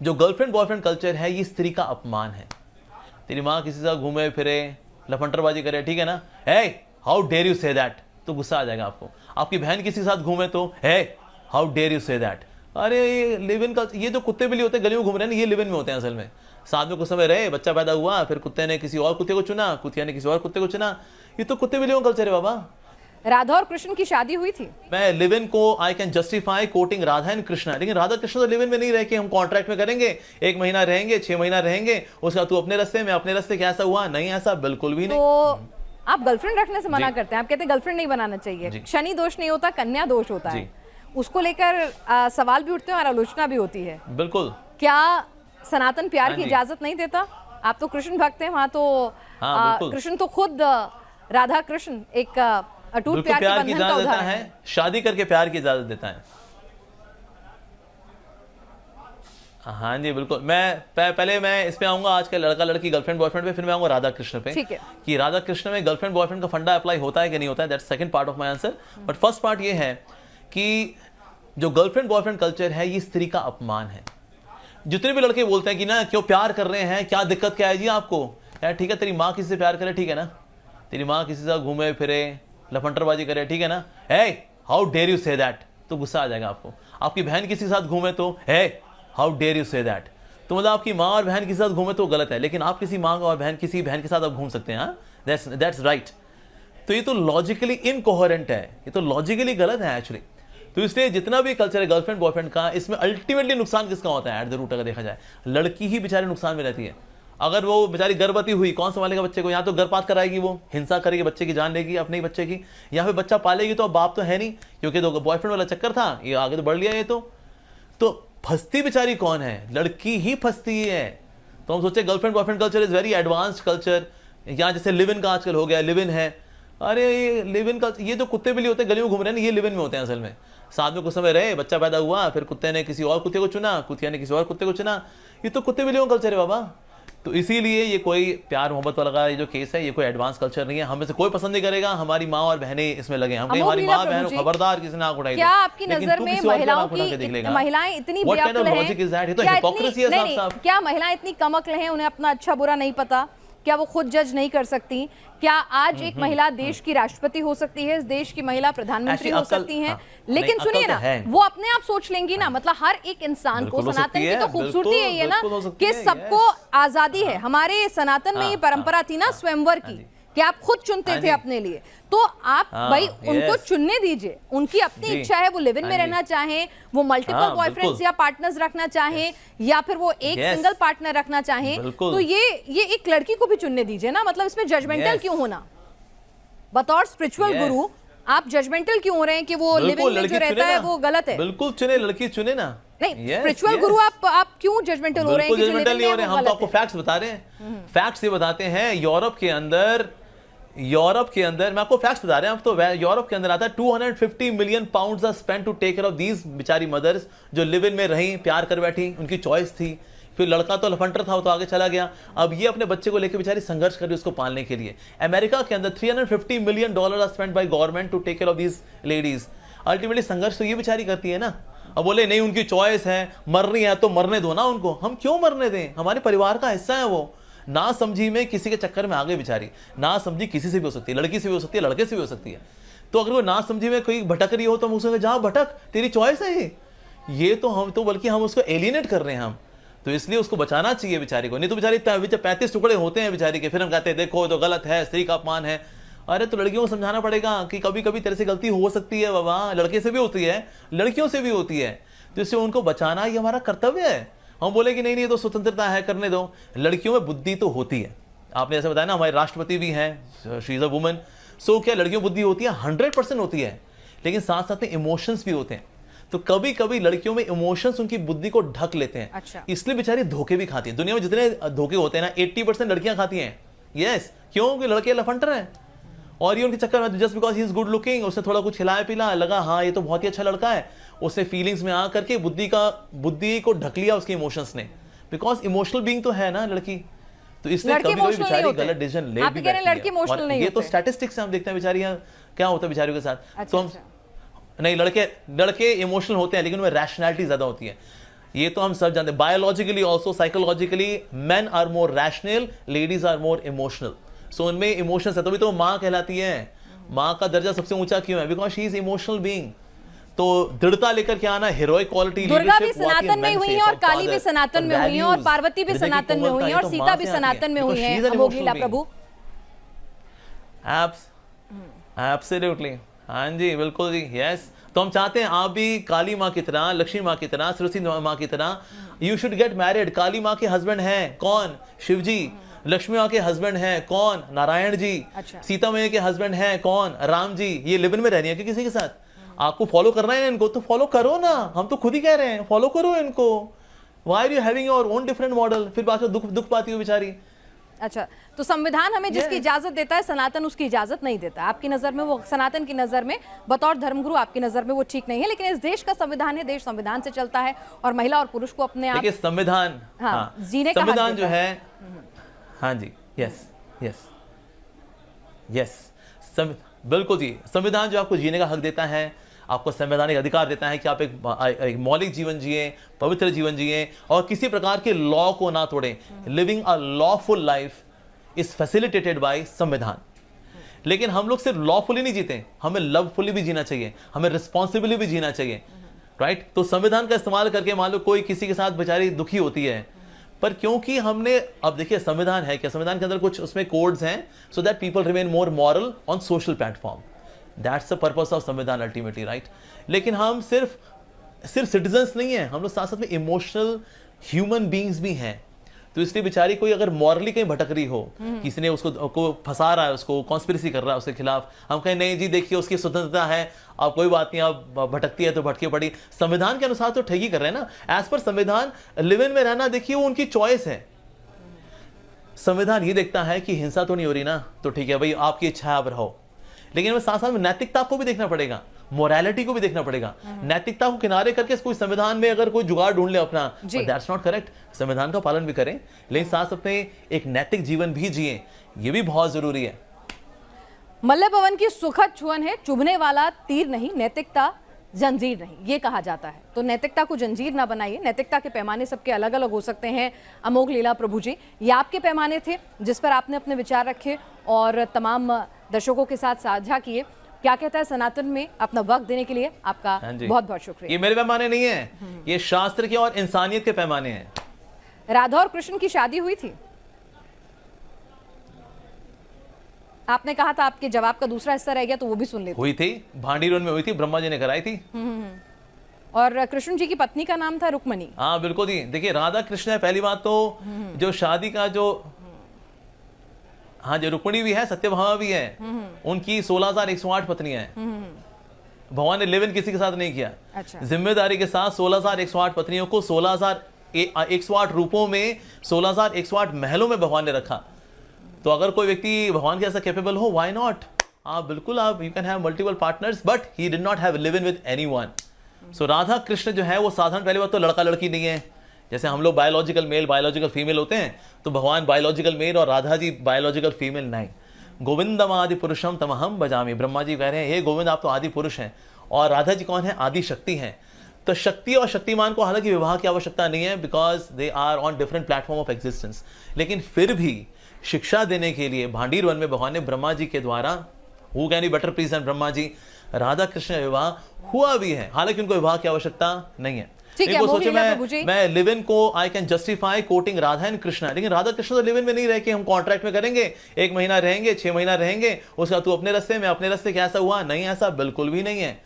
जो girlfriend boyfriend culture है ये स्त्री का अपमान है। तेरी माँ किसी से घूमे फिरे, लफंटरबाजी करे, ठीक है ना, hey how dare you say that, तो गुस्सा आ जाएगा आपको। आपकी बहन किसी के साथ घूमे तो hey how dare you say that. अरे ये लिव इन का, ये जो कुत्ते बिल्ली होते हैं गली में घूम रहे हैं, ये लिव इन में होते हैं असल में। साथ में कुछ समय रहे, बच्चा पैदा हुआ, फिर कुत्ते ने किसी और कुत्ते को चुना, कुतिया ने किसी और कुत्ते को चुना। ये तो कुत्ते बिल्लियों का कल्चर है बाबा। राधा और कृष्ण की शादी हुई थी। मैं लिव इन को I can justify coating Radha and Krishna, लेकिन राधा कृष्ण तो लिव इन में नहीं रह के हम कॉन्ट्रैक्ट में करेंगे, 1 महीना रहेंगे, 6 महीना रहेंगे, उसका तू अपने रास्ते में अपने रास्ते। क्या ऐसा हुआ? नहीं, ऐसा बिल्कुल भी नहीं। तो आप गर्लफ्रेंड रखने से मना करते हैं, आप कहते हैं गर्लफ्रेंड नहीं बनाना चाहिए। शनि दोष नहीं होता, कन्या दोष होता है। उसको लेकर सवाल भी उठते हैं और आलोचना भी होती है। बिल्कुल। क्या सनातन प्यार की इजाजत नहीं देता? आप तो कृष्ण भक्त हैं, वहां तो कृष्ण तो खुद राधा कृष्ण एक अटूट प्यार के बंधन का उदाहरण है। शादी करके प्यार की इजाजत देता है। हाँ जी बिल्कुल। मैं पहले मैं इस पे आऊंगा आज के लड़का लड़की गर्लफ्रेंड बॉयफ्रेंड पे, फिर मैं आऊंगा राधा कृष्ण पे। ठीक है कि राधा कृष्ण में गर्लफ्रेंड बॉयफ्रेंड का फंडा अप्लाई होता है कि नहीं होता है, that's second part of my answer. But first part ये है कि जो गर्लफ्रेंड बॉयफ्रेंड कल्चर है ये स्त्री का अपमान है। जितने भी लड़के बोलते हैं कि ना क्यों प्यार कर रहे हैं, क्या दिक्कत क्या है जी आपको, यार ठीक है तेरी माँ किसी से प्यार करे, ठीक है ना, तेरी माँ किसी से घूमे फिरे, लफंटरबाजी करे, ठीक है ना, hey how dare you say that, तो गुस्सा आ जाएगा आपको। आपकी बहन किसी के साथ घूमे तो hey how dare you say that, तो मतलब आपकी माँ और बहन किसी के साथ घूमे तो गलत है, लेकिन आप किसी माँ और बहन किसी बहन के साथ आप घूम सकते हैं। हाँ, दैट्स राइट। तो ये तो लॉजिकली इनकोहेरेंट है, ये तो लॉजिकली गलत है एक्चुअली। तो इसलिए जितना भी कल्चर है गर्लफ्रेंड बॉयफ्रेंड का, इसमें अल्टीमेटली नुकसान किसका होता है? एट द रूट अगर देखा जाए लड़की ही बेचारी नुकसान में रहती है। अगर वो बेचारी गर्भवती हुई, कौन संभालेगा बच्चे को? या तो गर्भपात कराएगी, वो हिंसा करेगी, बच्चे की जान लेगी अपने ही बच्चे की, या फिर बच्चा पालेगी तो अब बाप तो है नहीं, क्योंकि तो बॉयफ्रेंड वाला चक्कर था, ये आगे तो बढ़ लिया। ये तो फंसती बेचारी कौन है? लड़की ही फंसती है। तो हम सोचे girlfriend boyfriend culture is very advanced culture. यहाँ जैसे लिव इन का आजकल हो गया, लिव इन है। अरे ये लिव इन का, ये जो कुत्ते बिल्ली होते हैं गली में घूम रहे हैं, ये लिव इन में होते हैं असल में। साथ में कुछ समय रहे, बच्चा पैदा हुआ, फिर कुत्ते ने किसी और कुत्ते को चुना, कुतिया ने किसी और कुत्ते को चुना। ये तो कुत्ते बिल्लियों का कल्चर है बाबा। तो इसीलिए ये कोई प्यार मोहब्बत वाला ये जो केस है, ये कोई एडवांस कल्चर नहीं है। हमें से कोई पसंद नहीं करेगा हमारी माँ और बहनें इसमें लगे। हम हमारी माँ बहन खबरदार किसी ने आंख उठाई। क्या आपकी नजर में महिलाएं इतनी बेअक्ल हैं? क्या महिलाएं इतनी कम अक्ल हैं, उन्हें अपना अच्छा बुरा नहीं पता? क्या वो खुद जज नहीं कर सकती? क्या आज एक महिला देश की राष्ट्रपति हो सकती है, इस देश की महिला प्रधानमंत्री हो सकती हैं? लेकिन सुनिए ना, वो अपने आप सोच लेंगी ना। मतलब हर एक इंसान को, सनातन की तो खूबसूरती है ये ना कि सबको आजादी है। हमारे सनातन में ये परंपरा थी ना स्वयंवर की, कि आप खुद चुनते थे अपने लिए। तो आप भाई उनको चुनने दीजिए, उनकी अपनी इच्छा है, वो लिव इन में रहना चाहें, वो मल्टीपल बॉयफ्रेंड्स या पार्टनर्स रखना चाहें, या फिर वो एक सिंगल पार्टनर रखना चाहें, तो ये एक लड़की को भी चुनने दीजिए ना। मतलब इसमें जजमेंटल क्यों होना? बतौर स्पिरिचुअल गुरु आप जजमेंटल क्यों हो रहे हैं कि वो लिव इन में जो रहता है वो गलत है? बिल्कुल चुने, लड़की चुने ना। नहीं, स्पिरिचुअल गुरु आप क्यों जजमेंटल हो रहे हैं? जजमेंटल नहीं हो रहे, हम तो आपको फैक्ट्स बता रहे हैं। फैक्ट्स ये बताते हैं यूरोप के अंदर मैं आपको फैक्ट्स बता रहे हैं। अब तो यूरोप के अंदर आता है 250 million pounds are spent to take care of these बेचारी मदर्स जो लिव इन में रही, प्यार कर बैठी, उनकी चॉइस थी। फिर लड़का तो लफंटर था, वो तो आगे चला गया। अब ये अपने बच्चे को लेकर बेचारी संघर्ष कर रही है उसको पालने के लिए। अमेरिका के अंदर $350 million are spent by government to take care of these ladies. Ultimately संघर्ष तो ये बेचारी करती है ना। अब बोले नहीं उनकी चॉइस है, मर रही है तो मरने दो ना उनको। हम क्यों मरने दें? हमारे परिवार का हिस्सा है वो। ना समझी में किसी के चक्कर में आ गई बेचारी। ना समझी किसी से भी हो सकती है, लड़की से भी हो सकती है, लड़के से भी हो सकती है। तो अगर वो ना समझी में कोई भटक रही हो तो हम उसको जहाँ भटक, तेरी चॉइस है ये तो हम तो बल्कि हम उसको एलिनेट कर रहे हैं हम। तो इसलिए उसको बचाना चाहिए बेचारी को। नहीं तो बेचारी 35 टुकड़े होते हैं बेचारी के, फिर हम कहते हैं देखो तो गलत है, स्त्री का अपमान है। अरे तो लड़कियों को समझाना पड़ेगा कि कभी कभी तेरे से गलती हो सकती है बाबा, लड़के से भी होती है, लड़कियों से भी होती है। तो इससे उनको बचाना ही हमारा कर्तव्य है। हम बोले कि नहीं नहीं तो स्वतंत्रता है, करने दो। लड़कियों में बुद्धि तो होती है, आपने ऐसे बताया ना, हमारे राष्ट्रपति भी हैं, शी इज अ वुमन। सो क्या लड़कियों बुद्धि होती है? 100% होती है, लेकिन साथ साथ में इमोशंस भी होते हैं। तो कभी कभी लड़कियों में इमोशंस उनकी बुद्धि को ढक लेते हैं। अच्छा। इसलिए बेचारी धोखे भी खाती है। दुनिया में जितने धोखे होते हैं ना 80% लड़कियां खाती हैं। यस, क्यों? कि लड़के लफंटर हैं और ये उनके चक्कर में just because he is good looking, उसने थोड़ा कुछ खिलाया पिला, लगा हाँ ये तो बहुत ही अच्छा लड़का है, उससे फीलिंग्स में आ करके बुद्धि को ढक लिया उसके इमोशंस ने। बिकॉज इमोशनल बीइंग तो है ना लड़की। तो इसलिए कभी कभी बेचारी गलत डिसीजन ले भी बैठती है। ये तो स्टैटिस्टिक्स से हम देखते हैं बेचारियां क्या होता है बेचारियों के साथ। तो हम नहीं, लड़के इमोशनल होते हैं लेकिन उनमें रैशनैलिटी ज्यादा होती है। ये तो हम सब जानते हैं। Biologically also, psychologically man are more rational, ladies are more emotional. So उनमें इमोशंस है, तभी तो माँ कहलाती है। माँ का दर्जा सबसे ऊंचा क्यों है? Because she is emotional being. तो दृढ़ता लेकर के आना, हीरोइक क्वालिटी, दुर्गा भी सनातन में हुई है, और काली भी सनातन में हुई है, और पार्वती भी सनातन में हुई है, और सीता भी सनातन में हुई है। अमोघ लीला प्रभु। एब्सोल्युटली, हाँ जी, बिल्कुल जी, यस। तो हम चाहते हैं आप भी काली माँ की तरह, लक्ष्मी माँ की तरह, सरस्वती माँ की तरह, यू शुड गेट मैरिड। काली माँ के हस्बैंड हैं कौन? शिव जी। लक्ष्मी माँ के हस्बैंड हैं कौन? नारायण जी। अच्छा। सीता मैया के हस्बैंड हैं कौन? राम जी। ये लिव इन में रहनी है कि किसी के साथ? आपको फॉलो करना है इनको, तो फॉलो करो ना, हम तो खुद ही कह रहे हैं फॉलो करो इनको। Why are you having your own different model? फिर बाद में दुख पाती हो बेचारी। अच्छा, तो संविधान हमें जिसकी इजाजत देता है, सनातन उसकी इजाजत नहीं देता। आपकी नजर में वो, सनातन की नजर में, बतौर धर्मगुरु आपकी नजर में वो ठीक नहीं है, लेकिन इस देश का संविधान है, देश संविधान से चलता है, और महिला और पुरुष को अपने आप संविधान, हाँ, जीने का संविधान जो है, हाँ जी, यस यस यस, बिल्कुल जी। संविधान जो आपको जीने का हक देता है, आपको संवैधानिक अधिकार देता है कि आप एक मौलिक जीवन जिए, पवित्र जीवन जिए, और किसी प्रकार के लॉ को ना तोड़ें। Living a lawful life is facilitated by संविधान। लेकिन हम लोग सिर्फ लॉफुली नहीं जीते, हमें लवफुली भी जीना चाहिए, हमें रिस्पॉन्सिबली भी जीना चाहिए, राइट। तो संविधान का इस्तेमाल करके मान लो कोई किसी के साथ बेचारी दुखी होती है, पर क्योंकि हमने, अब देखिए संविधान है क्या, संविधान के अंदर कुछ उसमें कोड्स हैं, so that people remain more moral on social platform. That's the purpose of संविधान अल्टीमेटली, राइट। लेकिन हम सिर्फ सिटीजन्स नहीं है, हम लोग साथ साथ में इमोशनल ह्यूमन बींग्स भी हैं। तो इसलिए बेचारी कोई अगर मॉरली कहीं भटक रही हो, किसी ने उसको फंसा रहा है, उसको कॉन्स्पिरेसी कर रहा है उसके खिलाफ, हम कहें नहीं जी देखिए उसकी स्वतंत्रता है, अब कोई बात नहीं, अब भटकती है तो भटके पड़ी। संविधान के अनुसार तो ठगी कर रहे हैं ना। एज पर संविधान लिव इन में रहना, देखिए वो उनकी चॉइस है। संविधान ये देखता है कि हिंसा तो नहीं हो रही ना, तो ठीक है भाई, आपकी इच्छा है आप रहो। लेकिन साथ साथ में नैतिकता को भी देखना पड़ेगा, मोरालिटी को भी देखना पड़ेगा। नैतिकता को किनारे करके कोई संविधान में अगर कोई जुगाड़ ढूंढ ले अपना, दैट्स नॉट करेक्ट। संविधान का पालन भी करें, लेकिन साथ साथ में एक नैतिक जीवन भी जिए, ये भी बहुत जरूरी है। मल्ल भवन की सुखद छुअन है, चुभने वाला तीर नहीं, नैतिकता जंजीर नहीं, ये कहा जाता है। तो नैतिकता को जंजीर ना बनाइए। नैतिकता के पैमाने सबके अलग अलग हो सकते हैं। अमोघ लीला प्रभु जी, ये आपके पैमाने थे जिस पर आपने अपने विचार रखे और तमाम दर्शकों के साथ साझा किए। क्या कहता है सनातन में अपना वक्त देने के लिए आपका बहुत बहुत शुक्रिया। ये मेरे पैमाने नहीं है, ये शास्त्र के और इंसानियत के पैमाने हैं। राधा और कृष्ण की शादी हुई थी? आपने कहा था आपके जवाब का दूसरा हिस्सा रह गया, तो वो भी सुन लेते। हुई थी, भांडीरोन में हुई थी, ब्रह्मा जी ने कराई थी। और कृष्ण जी की पत्नी का नाम था रुक्मणी। हाँ बिल्कुल जी। देखिए राधा कृष्ण है पहली बात तो, जो शादी का जो, हाँ जो रुक्मणी भी है, सत्यभामा भी है, उनकी 16,108 पत्नियां हैं। भगवान ने लिव इन किसी के साथ नहीं किया। अच्छा। जिम्मेदारी के साथ 16,108 पत्नियों को 16,108 रूपों में, 16,108 महलों में भगवान ने रखा। तो अगर कोई व्यक्ति भगवान के ऐसा कैपेबल हो, व्हाई नॉट? आप बिल्कुल, आप you can have multiple partners, but he did not have live in with anyone. So Radha Krishna जो है वो साधारण, पहली बात तो लड़का लड़की नहीं है। जैसे हम लोग बायोलॉजिकल मेल बायोलॉजिकल फीमेल होते हैं, तो भगवान बायोलॉजिकल मेल और राधा जी बायोलॉजिकल फीमेल नहीं। गोविंदम आदि पुरुषम तमहम भजामि। ब्रह्मा जी कह रहे हैं हे गोविंद आप तो आदि पुरुष हैं, और राधा जी कौन है? आदि शक्ति हैं। तो शक्ति और शक्तिमान को हालांकि विवाह की आवश्यकता नहीं है, because they are on different platform of existence. लेकिन फिर भी शिक्षा देने के लिए भांडीर वन में भगवान ने ब्रह्मा जी के द्वारा, who can be better please and Brahma ji, Radha Krishna विवाह हुआ भी है। हालांकि उनको विवाह की आवश्यकता नहीं है। सोचे मैं लिव इन को I can justify coating Radha and Krishna, लेकिन राधा कृष्ण तो लिव इन में नहीं रह के हम कॉन्ट्रैक्ट में करेंगे, 1 महीना रहेंगे, 6 महीना रहेंगे, उसका तू अपने रास्ते में अपने रास्ते, क्या ऐसा हुआ? नहीं, ऐसा बिल्कुल भी नहीं है।